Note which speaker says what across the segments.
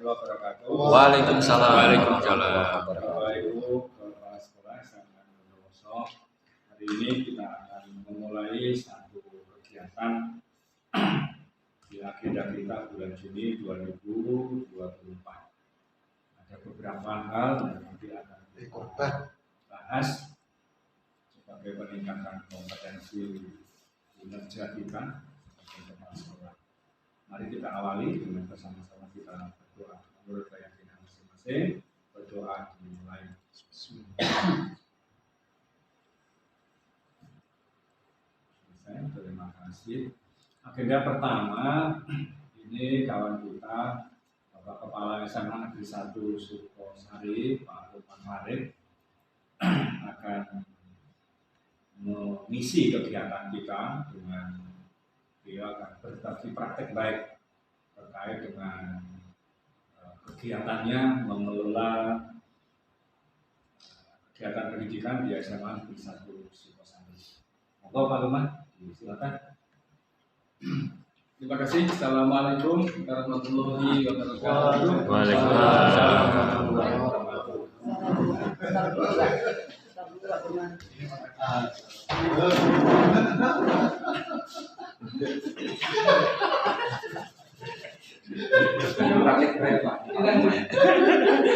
Speaker 1: warahmatullahi wabarakatuh.
Speaker 2: Waalaikumsalam. Waalaikumsalam.
Speaker 1: Bapak Ibu kepala sekolah sangat berdoa. Hari ini kita akan memulai satu kegiatan di agenda kita bulan Juni 2024. Ada beberapa hal yang nanti akan kita bahas sebagai peningkatan kompetensi kinerja kita sebagai kepala sekolah. Mari kita awali dengan bersama-sama kita berdoa menurut keyakinan masing-masing. Berdoa dimulai. Terima kasih. Agenda pertama ini kawan kita Bapak Kepala SMA Negeri 1 Sukosari Pak Lukman Farid akan mengisi kegiatan kita dengan dia akan berbagi praktek baik terkait dengan kegiatannya mengelola kegiatan pendidikan di SMA Negeri 1 Sukosari. Monggo Pak Lukman, silakan.
Speaker 3: Terima kasih. Assalamualaikum warahmatullahi wabarakatuh.
Speaker 2: Waalaikumsalam.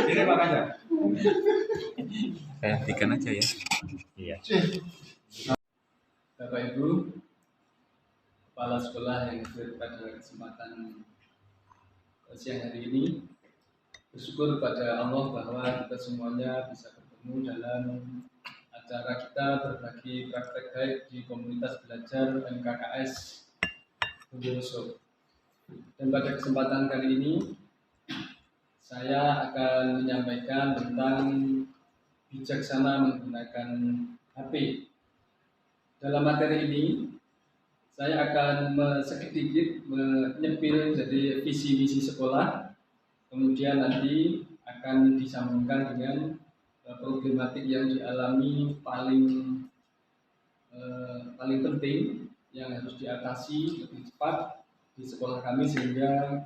Speaker 1: Ini makanya.
Speaker 2: Perhatikan aja ya. Iya.
Speaker 3: Bapak Ibu Kepala Sekolah yang pada kesempatan siang hari ini, bersyukur pada Allah bahwa kita semuanya bisa bertemu dalam acara kita berbagi praktek baik di komunitas belajar MKKS Bondowoso. Dan pada kesempatan kali ini saya akan menyampaikan tentang bijaksana menggunakan HP. Dalam materi ini saya akan sedikit menyepil jadi visi misi sekolah, kemudian nanti akan disambungkan dengan problematik yang dialami paling penting yang harus diatasi lebih cepat di sekolah kami sehingga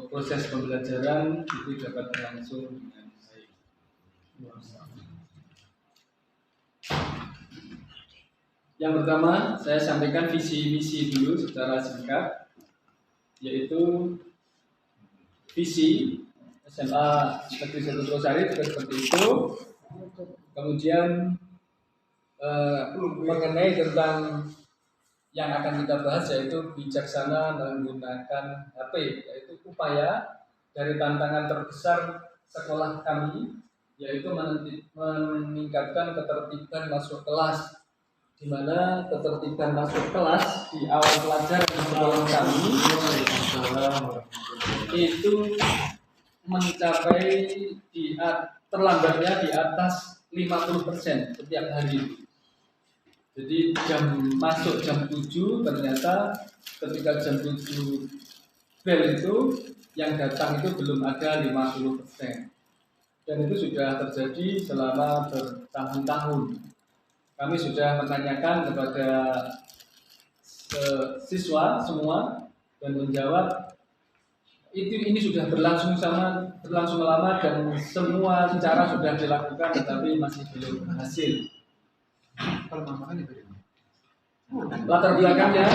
Speaker 3: proses pembelajaran itu dapat berlangsung dengan baik. Yang pertama, saya sampaikan visi misi dulu secara singkat, yaitu visi SMA Negeri 1 Sukosari seperti itu. Kemudian mengenai tentang yang akan kita bahas yaitu bijaksana menggunakan HP, yaitu upaya dari tantangan terbesar sekolah kami, yaitu meningkatkan ketertiban masuk kelas, di mana ketertiban masuk kelas di awal pelajaran di sekolah kami itu mencapai terlambatnya di atas 50% setiap hari. Jadi masuk jam 7 ternyata ketika jam 7 bel itu yang datang itu belum ada 50%. Dan itu sudah terjadi selama bertahun-tahun. Kami sudah menanyakan kepada siswa semua dan menjawab ini sudah berlangsung lama dan semua cara sudah dilakukan tetapi masih belum berhasil. Latar belakangnya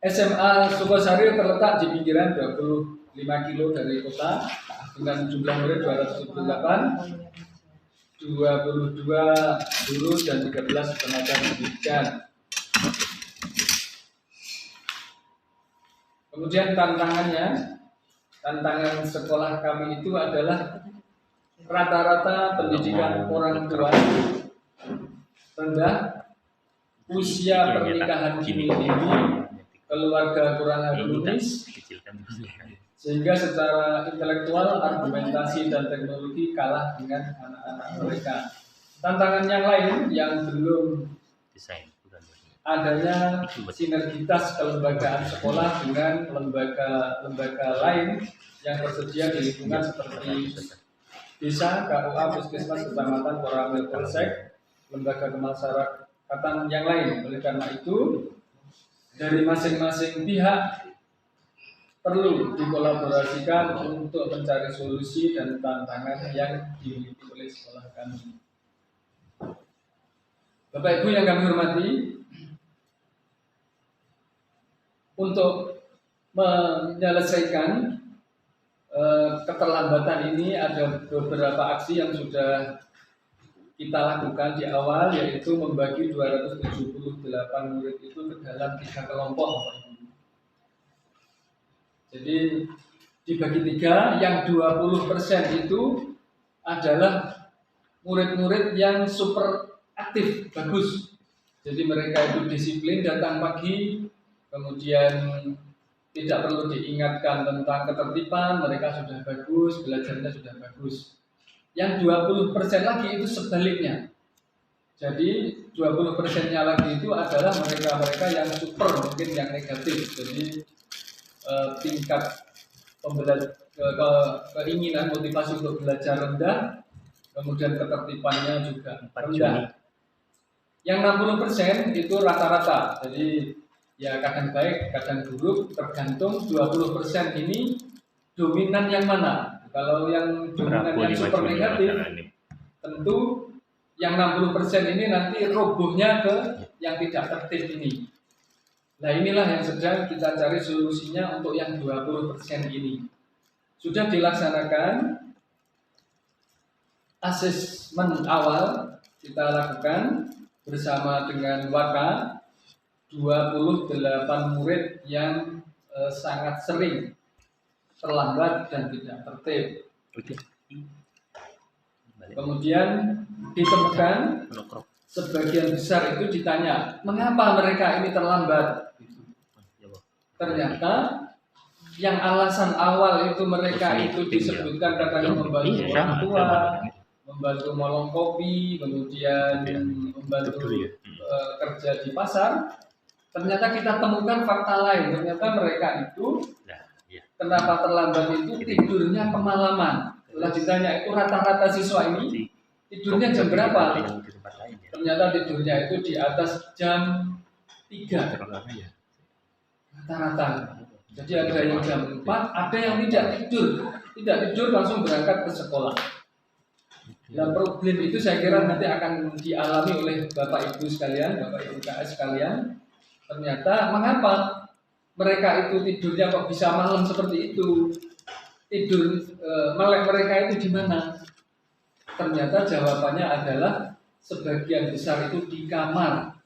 Speaker 3: SMA Sukosari terletak di pinggiran 25 kilo dari kota dengan jumlah murid 278, 22 guru dan 13 tenaga pendidikan. Kemudian tantangan sekolah kami itu adalah rata-rata pendidikan orang tua rendah, usia pernikahan dini, keluarga kurang harmonis, sehingga secara intelektual, argumentasi dan teknologi kalah dengan anak-anak mereka. Tantangan yang lain yang belum adanya sinergitas kelembagaan sekolah dengan lembaga lain yang tersedia di lingkungan seperti desa, KUA, puskesmas, kecamatan, koramil, polsek, lembaga kemasyarakatan yang lain. Oleh karena itu, dari masing-masing pihak perlu dikolaborasikan untuk mencari solusi dan tantangan yang dimiliki oleh sekolah kami. Bapak Ibu yang kami hormati, untuk menyelesaikan keterlambatan ini ada beberapa aksi yang sudah kita lakukan di awal, yaitu membagi 278 murid itu ke dalam 3 kelompok. Jadi dibagi 3, yang 20% itu adalah murid-murid yang super aktif, bagus. Jadi mereka itu disiplin, datang pagi, kemudian tidak perlu diingatkan tentang ketertiban, mereka sudah bagus, belajarnya sudah bagus. Yang 20% lagi itu sebaliknya. Jadi 20%-nya lagi itu adalah mereka-mereka yang super, mungkin yang negatif. Jadi tingkat keinginan motivasi untuk belajar rendah, kemudian ketertibannya juga rendah. Yang 60% itu rata-rata, jadi ya kadang baik, kadang buruk, tergantung 20% ini dominan yang mana. Kalau yang dominan yang super negatif, tentu yang 60% ini nanti robohnya ke yang tidak tertib ini. Nah inilah yang sedang kita cari solusinya untuk yang 20% ini. Sudah dilaksanakan asesmen awal, kita lakukan bersama dengan Waka, 28 murid yang sangat sering terlambat dan tidak tertib. Kemudian ditemukan sebagian besar itu ditanya, mengapa mereka ini terlambat? Ternyata yang alasan awal itu mereka itu disebutkan katanya membantu orang tua, membantu molong kopi, kemudian membantu kerja di pasar. Ternyata kita temukan fakta lain. Ternyata mereka itu kenapa terlambat itu tidurnya kemalaman. Setelah ditanya itu rata-rata siswa ini tidurnya jam berapa? Ternyata tidurnya itu di atas jam 3 rata-rata. Jadi ada yang jam 4, ada yang tidak tidur langsung berangkat ke sekolah. Dan problem itu saya kira nanti akan dialami oleh Bapak Ibu sekalian, Bapak Ibu KS sekalian. Ternyata mengapa mereka itu tidurnya kok bisa malam seperti itu? Tidur melek mereka itu di mana? Ternyata jawabannya adalah sebagian besar itu di kamar.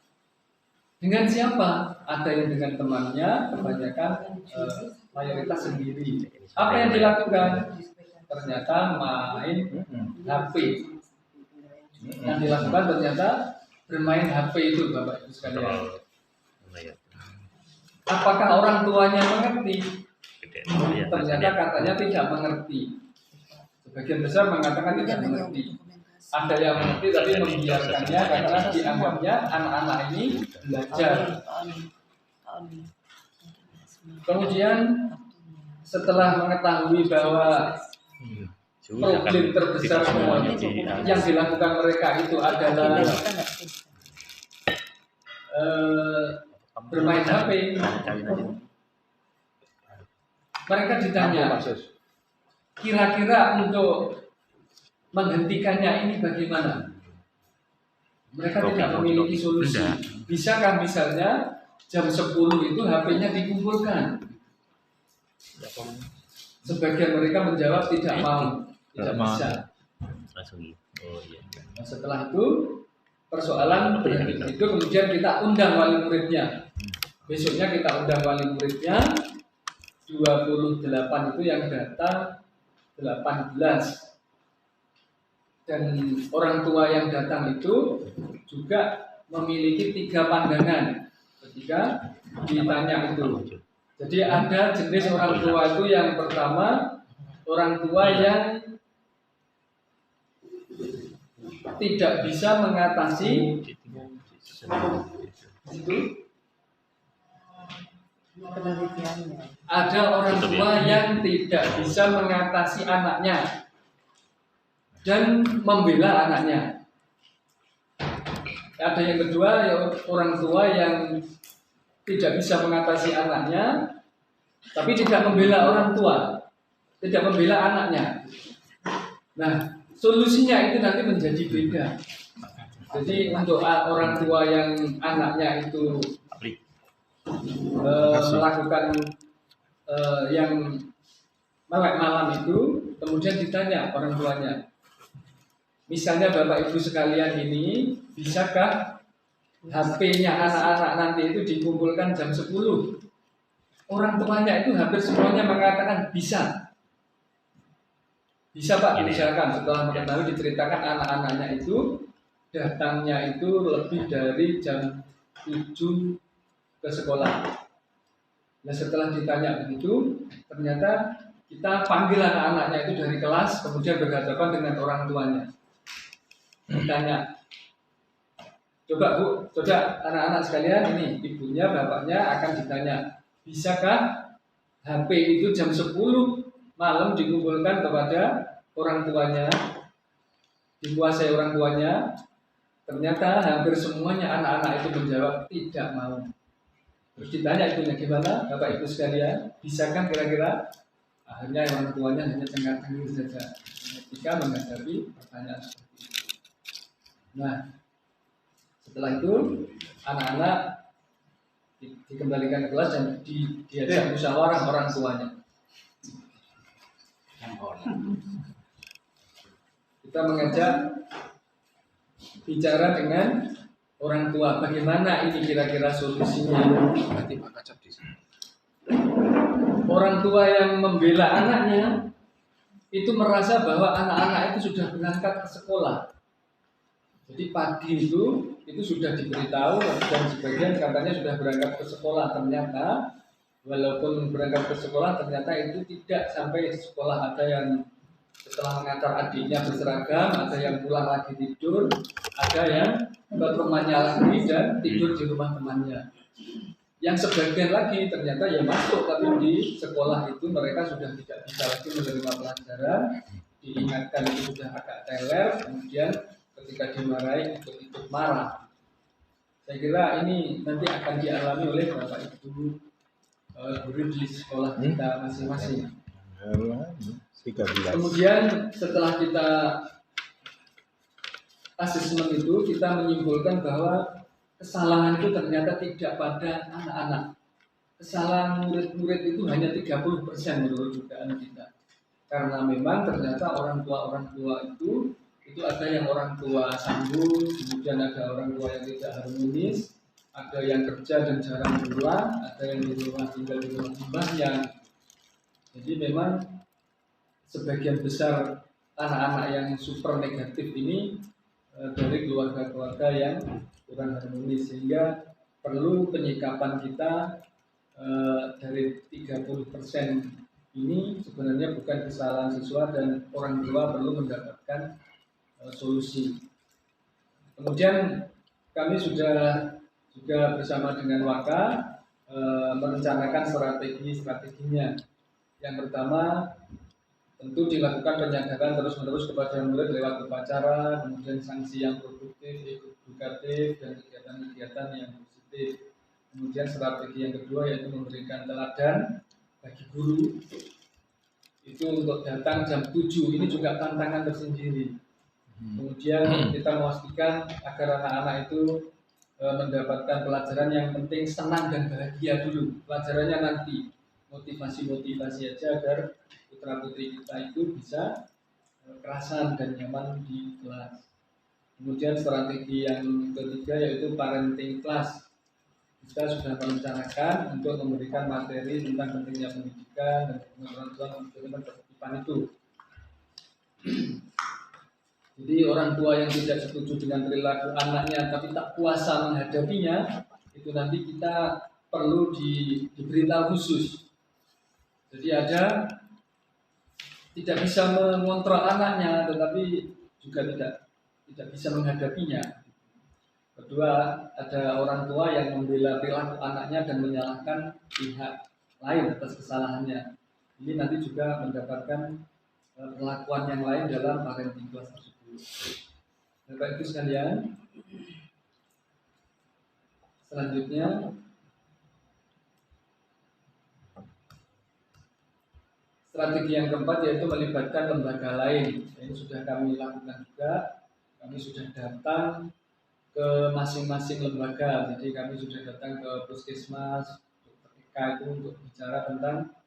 Speaker 3: Dengan siapa? Ada yang dengan temannya, kebanyakan mayoritas sendiri. Apa yang dilakukan? Ternyata main HP. Yang dilakukan ternyata bermain HP itu, Bapak Ibu sekalian. Apakah orang tuanya mengerti? Ternyata katanya tidak mengerti. Sebagian besar mengatakan tidak mengerti. Ada yang mengerti tapi membiarkannya karena dianggapnya anak-anak ini belajar. Kemudian setelah mengetahui bahwa problem terbesar yang dilakukan mereka itu adalah bermain HP, mereka ditanya, kira-kira untuk menghentikannya ini bagaimana? Mereka tidak memiliki solusi. Bisakah misalnya jam 10 itu HP-nya dikumpulkan? Sebagian mereka menjawab tidak mau, tidak bisa. Nah, setelah itu persoalan berhenti itu, kemudian kita undang wali muridnya. Besoknya kita undang wali muridnya, 28 itu yang datang 18. Dan orang tua yang datang itu juga memiliki 3 pandangan ketika ditanya itu. Jadi ada jenis orang tua itu yang pertama, orang tua yang tidak bisa mengatasi itu. Ada orang tua yang tidak bisa mengatasi anaknya dan membela anaknya. Ada yang kedua, ya, orang tua yang tidak bisa mengatasi anaknya tapi tidak membela orang tua, tidak membela anaknya. Nah, solusinya itu nanti menjadi beda. Jadi untuk orang tua yang anaknya itu melakukan yang melek malam itu, kemudian ditanya orang tuanya, misalnya Bapak Ibu sekalian ini, bisakah HP-nya anak-anak nanti itu dikumpulkan jam 10? Orang tuanya itu hampir semuanya mengatakan bisa. Bisa Pak, misalkan setelah mengetahui diceritakan anak-anaknya itu datangnya itu lebih dari jam 7 ke sekolah. Nah setelah ditanya begitu, ternyata kita panggil anak-anaknya itu dari kelas, kemudian berhadapan dengan orang tuanya. Ditanya, coba Bu, coba anak-anak sekalian ini, ibunya, bapaknya akan ditanya, bisakah HP itu jam 10 malam dikumpulkan kepada orang tuanya, dikuasai orang tuanya? Ternyata hampir semuanya anak-anak itu menjawab tidak mau. Terus ditanya ibunya, gimana Bapak Ibu sekalian, bisakah kira-kira? Akhirnya orang tuanya hanya cengar-cengir saja ketika menghadapi pertanyaan seperti itu. Nah, setelah itu anak-anak dikembalikan ke kelas dan diajak musyawarah orang tuanya. Kita mengajak bicara dengan orang tua, bagaimana ini kira-kira solusinya. Orang tua yang membela anaknya itu merasa bahwa anak-anak itu sudah berangkat ke sekolah. Jadi pagi itu sudah diberitahu dan sebagian katanya sudah berangkat ke sekolah. Ternyata walaupun berangkat ke sekolah, ternyata itu tidak sampai di sekolah. Ada yang setelah mengantar adiknya berseragam, ada yang pulang lagi tidur, ada yang ke rumahnya lagi dan tidur di rumah temannya. Yang sebagian lagi ternyata ya masuk, tapi di sekolah itu mereka sudah tidak bisa lagi menerima pelajaran, diingatkan itu sudah agak teler, kemudian ketika dimarahi ikut marah. Saya kira ini nanti akan dialami oleh Bapak Ibu guru di sekolah kita masing-masing. Kemudian setelah kita asesmen itu, kita menyimpulkan bahwa kesalahan itu ternyata tidak pada anak-anak. Kesalahan murid-murid itu hanya 30% menurut dugaan kita. Karena memang ternyata orang tua itu ada yang orang tua sambung, kemudian ada orang tua yang tidak harmonis, ada yang kerja dan jarang pulang, ada yang di rumah tinggal di rumah mbahnya. Jadi memang sebagian besar anak-anak yang super negatif ini dari keluarga-keluarga yang kurang harmonis, sehingga perlu penyikapan kita dari 30% ini sebenarnya bukan kesalahan siswa dan orang tua perlu mendapatkan solusi. Kemudian kami sudah juga bersama dengan Waka merencanakan strateginya. Yang pertama tentu dilakukan penyadaran terus-menerus kepada murid lewat upacara, kemudian sanksi yang produktif, edukatif, dan kegiatan-kegiatan yang positif. Kemudian strategi yang kedua yaitu memberikan teladan bagi guru. Itu untuk datang jam 7, ini juga tantangan tersendiri. Kemudian kita memastikan agar anak-anak itu mendapatkan pelajaran yang penting senang dan bahagia dulu. Pelajarannya nanti motivasi-motivasi aja agar putra-putri kita itu bisa kerasan dan nyaman di kelas. Kemudian strategi yang ketiga yaitu parenting class. Kita sudah merencanakan untuk memberikan materi tentang pentingnya pendidikan dan orang tua memberikan ketertiban itu. Jadi orang tua yang tidak setuju dengan perilaku anaknya tapi tak kuasa menghadapinya, itu nanti kita perlu diberitahu khusus. Jadi ada tidak bisa mengontrol anaknya, tetapi juga tidak bisa menghadapinya. Kedua, ada orang tua yang membela perilaku anaknya dan menyalahkan pihak lain atas kesalahannya. Ini nanti juga mendapatkan perlakuan yang lain dalam parenting class tersebut. Bapak Ibu sekalian, selanjutnya strategi yang keempat yaitu melibatkan lembaga lain. Ini sudah kami lakukan juga. Kami sudah datang ke masing-masing lembaga. Jadi kami sudah datang ke puskesmas, dokter TK itu untuk bicara tentang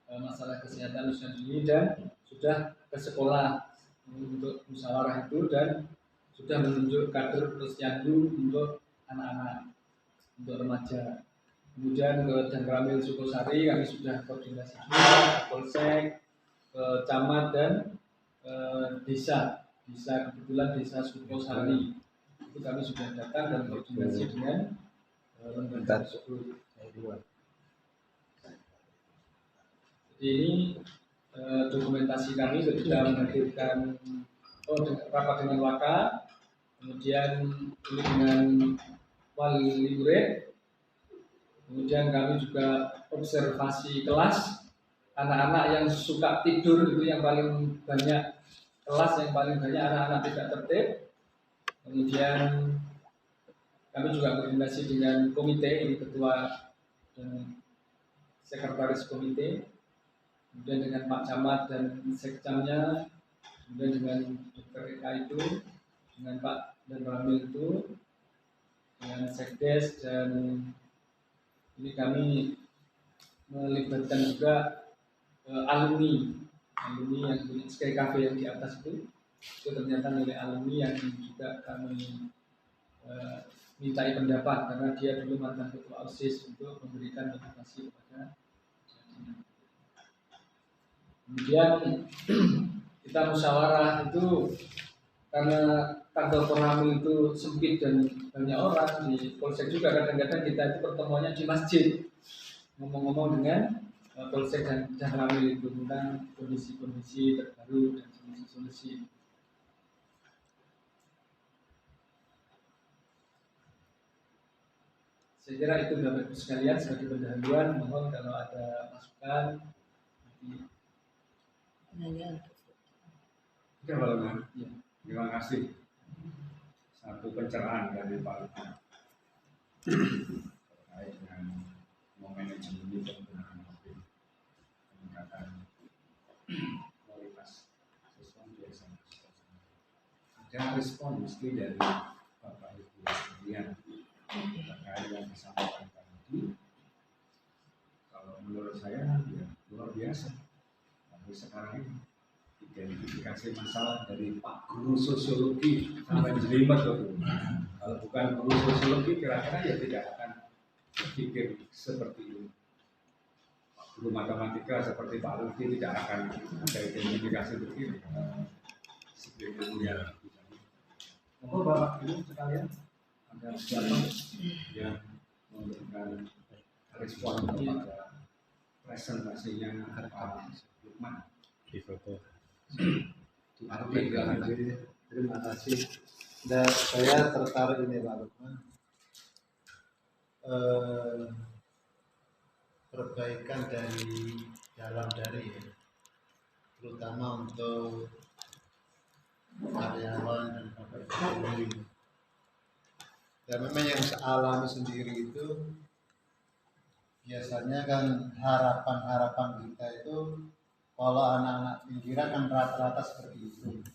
Speaker 3: masalah kesehatan usia dini, dan sudah ke sekolah untuk musyawarah itu, dan sudah menunjuk kader posyandu untuk anak-anak, untuk remaja. Kemudian ke Danramil Sukosari kami sudah koordinasi juga ke Polsek, ke camat dan desa kebetulan desa Sukosari itu kami sudah datang dan koordinasi dengan lembaga tersebut. Jadi ini dokumentasi kami ketika menghadirkan rapat dengan Waka, kemudian ini dengan wali murid. Kemudian kami juga observasi kelas, anak-anak yang suka tidur itu yang paling banyak, kelas yang paling banyak anak-anak tidak tertib. Kemudian kami juga koordinasi dengan komite, ini ketua dan sekretaris komite, kemudian dengan Pak Camat dan sekcamnya, kemudian dengan Dr. Eka itu, dengan Pak dan Ramil itu, dengan sekdes, dan ini kami melibatkan juga alumni yang punya Sky Cafe yang di atas itu ternyata nilai alumni yang juga kami mintai pendapat karena dia dulu mantan ketua OSIS untuk memberikan motivasi kepada jadinya. Kemudian kita musyawarah itu karena kantor Koramil itu sempit dan banyak orang, di Polsek juga kadang-kadang kita itu pertemuannya di masjid, ngomong-ngomong dengan Polsek dan Koramil itu tentang kondisi-kondisi terbaru dan solusi-solusi. Saya kira itu Bapak Ibu sekalian sebagai pendahuluan. Mohon kalau ada masukan.
Speaker 1: Ya, Pak. Ya. Terima kasih. Satu pencerahan dari Pak Lukman terkait dengan manajemen ini penggunaan mobil, peningkatan kualitas siswa di SMA. Ada respon mesti dari Bapak Ibu sekalian terkait yang disampaikan tadi. Kalau menurut saya ya luar biasa. Tapi sekarang ini identifikasi masalah dari Pak Guru Sosiologi sampai jelimet loh. Kalau bukan guru sosiologi kira-kira ya tidak akan berpikir seperti ini. Pak Guru Matematika seperti Pak Lutfi tidak akan ada identifikasi begini. Sebelumnya. Monggo Bapak Ibu sekalian, ada siapa yang memberikan respon kepada presentasinya Pak Lukman
Speaker 2: di foto.
Speaker 4: Terima kasih. Dan saya tertarik ini Pak Lukman, perbaikan dari dalam dari ya, terutama untuk karyawan dan Bapak Ibu. Dan memang yang saya alami sendiri itu biasanya kan harapan kita itu kalau anak-anak pinggiran kan rata-rata seperti itu.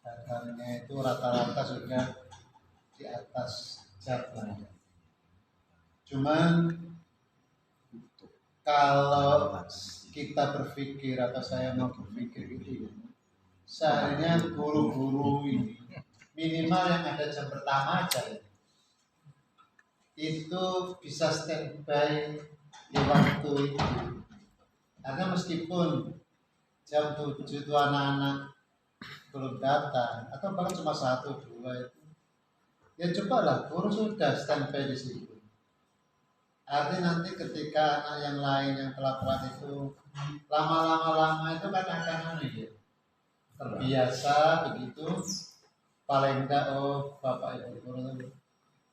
Speaker 4: Harganya itu rata-rata sudah di atas jabatan. Cuman kalau kita berpikir atau saya mau berpikir gitu, seharusnya guru-guru ini minimal yang ada jam pertama aja ya, itu bisa standby di waktu itu. Karena meskipun jam 7 itu anak-anak belum datang atau bahkan cuma 1-2 itu, ya cobalah guru sudah standby di situ. Artinya nanti ketika anak yang lain yang telat-telat itu lama-lama itu kan akan terbiasa begitu. Paling enggak Bapak Ibu guru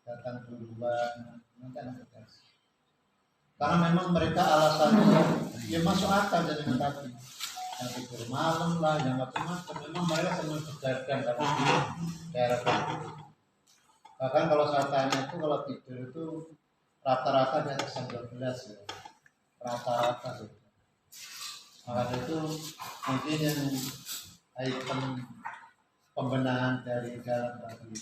Speaker 4: datang duluan, nanti anak kasih. Karena memang mereka alasannya ya masuk akal dengan tadi yang tidur malam lah, yang macam-macam. Memang mereka senang berdagang kalau di daerah itu. Bahkan kalau saya tanya itu kalau tidur itu rata-rata di atas 12 ya, rata-rata sudah. Maka itu mungkin yang item pembenahan dari dalam bagi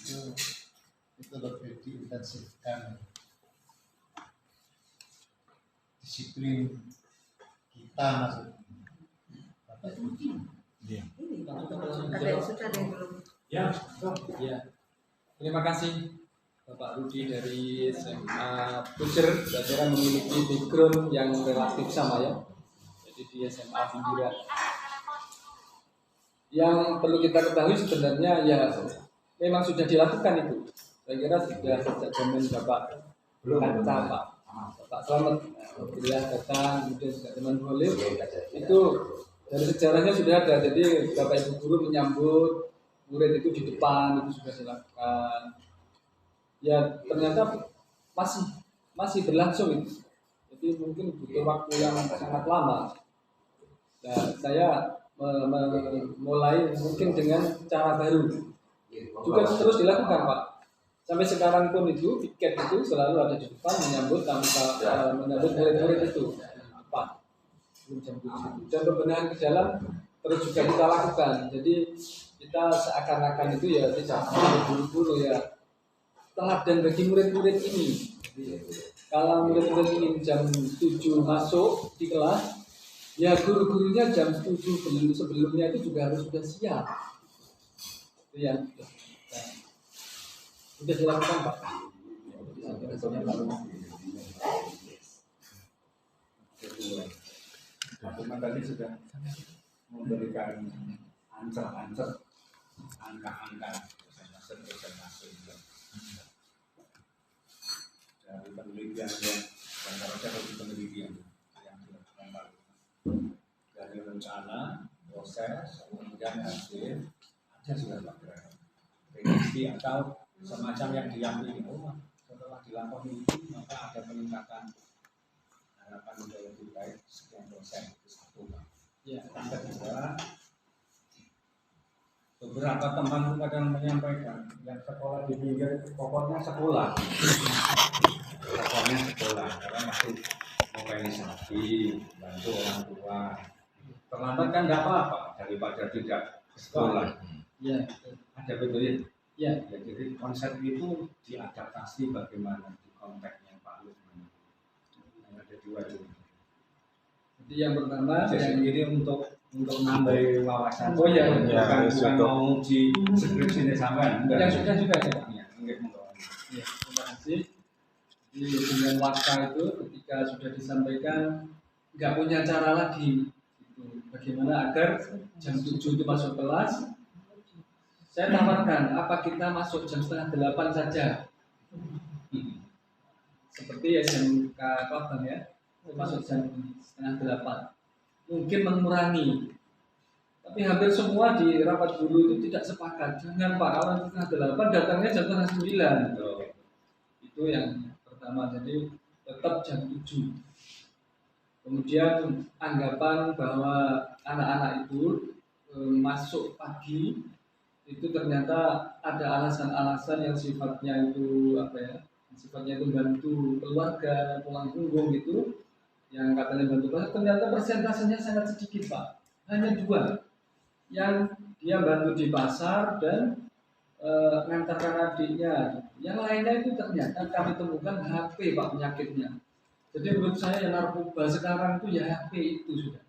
Speaker 4: itu lebih diintensifkan disiplin kita maksudnya.
Speaker 5: Ada yang sudah ada yang belum.
Speaker 1: Ya,
Speaker 3: Ya, terima kasih Bapak Rudi dari SMA Pucer. Saya kira memiliki background yang relatif sama ya. Jadi di SMA Pinggiran. Yang perlu kita ketahui sebenarnya ya memang sudah dilakukan itu. Saya kira sudah sejak zaman Bapak Kaca, Pak Selamat, Alhamdulillah datang, kemudian juga teman Holil itu dari sejarahnya sudah ada. Jadi Bapak Ibu guru menyambut murid itu di depan itu sudah dilakukan. Ya ternyata masih berlangsung itu. Jadi mungkin butuh waktu yang sangat lama. Nah, saya mulai mungkin dengan cara baru. Juga terus dilakukan Pak. Sampai sekarang pun itu piket itu selalu ada di depan menyambut menyambut murid-murid itu. Apa? Dan pembenahan ke dalam terus juga kita lakukan. Jadi kita seakan-akan itu ya tidak buru-buru ya teladan bagi murid-murid ini. Kalau murid-murid ini jam 7 masuk di kelas, ya guru-gurunya jam 7 sebelumnya itu juga harus sudah siap. Itu yang sudah dilakukan Pak.
Speaker 1: Cuma tadi sudah memberikan ancer-ancer angka-angka presentase dari penelitian yang rata-rata dari penelitian yang dilakukan lalu dari rencana proses kemudian hasil ada sudah bergerak prediksi atau semacam yang diyakini setelah dilakoni itu maka ada peningkatan harapan menjadi lebih baik sekian persen itu satu.
Speaker 3: Ya,
Speaker 1: yang kedua beberapa teman itu kadang menyampaikan yang sekolah di pinggir pokoknya sekolah karena masih organisasi bantu orang tua terlambat kan tidak apa-apa daripada tidak sekolah.
Speaker 3: ya,
Speaker 1: Ada betul
Speaker 3: ya.
Speaker 1: jadi konsep itu diadaptasi bagaimana di konteksnya Pak Lukman. Ada dua itu.
Speaker 3: Jadi yang pertama
Speaker 1: Jadi ini untuk nambah wawasan.
Speaker 3: Oh iya,
Speaker 1: bukan mau uji skripsi ini sampai.
Speaker 3: yang sudah juga ya Pak.
Speaker 1: Ya, mungkin
Speaker 3: Ya, terima kasih. Jadi dengan waktu itu ketika sudah disampaikan nggak punya cara lagi. Bagaimana agar jam 7 itu masuk kelas? Saya tawarkan, apa kita masuk jam 7:30 saja? Seperti SMK Kelabang ya, masuk jam 7:30. Mungkin mengurangi. Tapi hampir semua di rapat guru itu tidak sepakat. Jangan Pak, kalau 7:30 datangnya jam 8:30. Itu yang pertama, jadi tetap jam 7. Kemudian anggapan bahwa anak-anak itu masuk pagi itu ternyata ada alasan-alasan yang sifatnya itu sifatnya itu bantu keluarga pulang punggung gitu, yang katanya bantu keluarga, ternyata persentasenya sangat sedikit Pak, hanya 2 yang dia bantu di pasar dan ngantarkan adiknya. Yang lainnya itu ternyata kami temukan HP Pak penyakitnya. Jadi menurut saya yang narkoba sekarang itu ya HP itu sudah.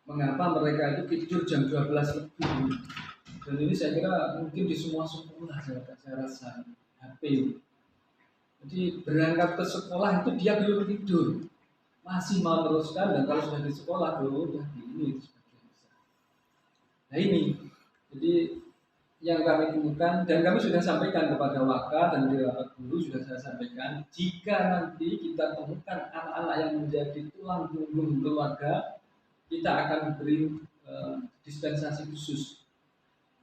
Speaker 3: Mengapa mereka itu tidur jam 12 lebih? Dan ini saya kira mungkin di semua sekolah saya rasa HP. Jadi berangkat ke sekolah itu dia belum tidur, masih mau teruskan, dan kalau sudah di sekolah udah ini sebagian besar. Nah ini, jadi yang kami temukan dan kami sudah sampaikan kepada Waka dan di rapat guru sudah saya sampaikan, jika nanti kita temukan anak-anak yang menjadi tulang punggung keluarga, kita akan beri dispensasi khusus.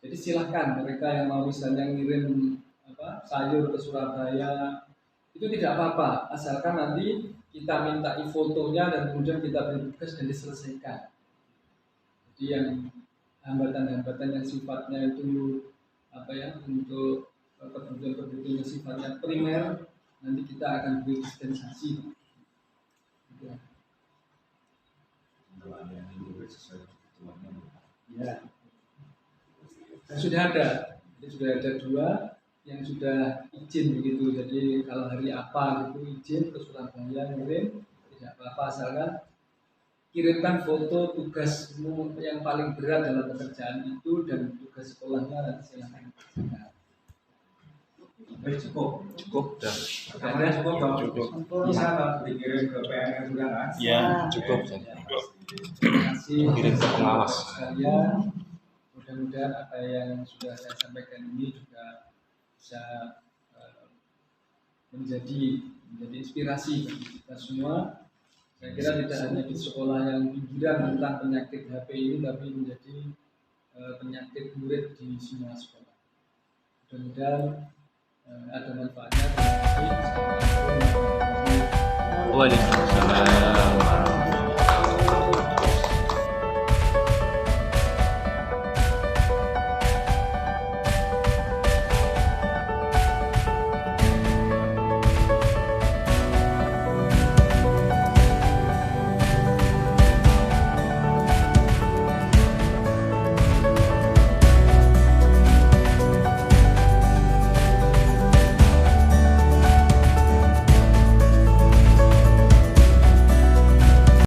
Speaker 3: Jadi silahkan mereka yang mau misalnya ngirim sayur ke Surabaya itu tidak apa-apa, asalkan nanti kita minta fotonya dan kemudian kita beri tugas dan diselesaikan. Jadi yang hambatan-hambatan yang sifatnya itu untuk kebutuhan-kebutuhan yang sifatnya primer nanti kita akan beri dispensasi.
Speaker 1: melayani murid sesuai kebutuhannya.
Speaker 3: Ya. Dan sudah ada, jadi sudah ada 2 yang sudah izin begitu. Jadi kalau hari apa gitu izin ke Surabaya ngirim, tidak apa-apa asalkan kirimkan foto tugasmu yang paling berat dalam pekerjaan itu dan tugas sekolahnya, nanti silahkan.
Speaker 1: Cukup dah.
Speaker 3: Ada
Speaker 1: Cukup. Bisa kan dikirim ke PNS juga kan?
Speaker 2: Ya, cukup.
Speaker 3: Terima kasih
Speaker 2: Kirim ke pengawas.
Speaker 3: sekalian. Mudah-mudahan apa yang sudah saya sampaikan ini juga bisa menjadi inspirasi bagi kita semua. Saya kira tidak hanya di sekolah yang pinggiran tentang penyakit HP ini, tapi menjadi penyakit murid di semua sekolah. Mudah-mudahan ada manfaatnya. Terima kasih. Assalamualaikum warahmatullahi wabarakatuh.
Speaker 2: Waalaikumsalam.